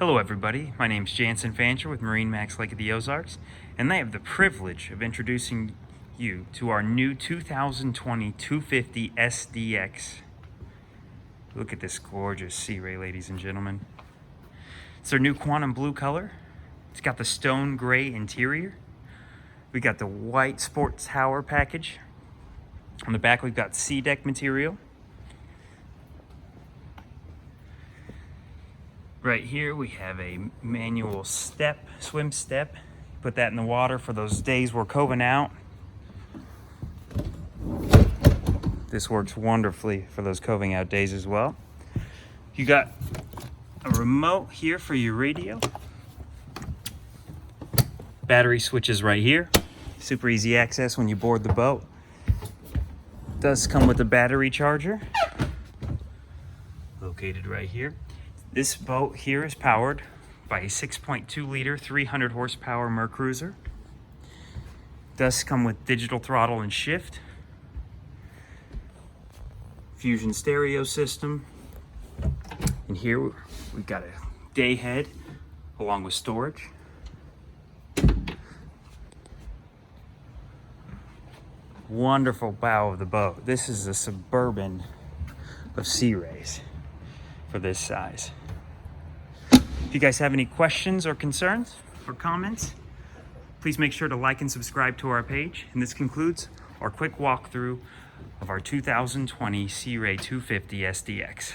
Hello everybody, my name is Jansen Fancher with MarineMax Lake of the Ozarks, and I have the privilege of introducing you to our new 2020 250 SDX. Look at this gorgeous Sea Ray, ladies and gentlemen. It's their new quantum blue color. It's got the stone gray interior. We got the white sports tower package. On the back we've got sea deck material. Right here we have a manual swim step. Put that in the water for those days we're coving out. This works wonderfully for those coving out days as well. You got a remote here for your radio. Battery switches right here. Super easy access when you board the boat. Does come with a battery charger. Located right here. This boat here is powered by a 6.2 liter, 300 horsepower Mercruiser. Does come with digital throttle and shift. Fusion stereo system. And here we've got a day head along with storage. Wonderful bow of the boat. This is a Suburban of Sea Rays for this size. If you guys have any questions or concerns or comments, please make sure to like and subscribe to our page. And this concludes our quick walkthrough of our 2020 Sea Ray 250 SDX.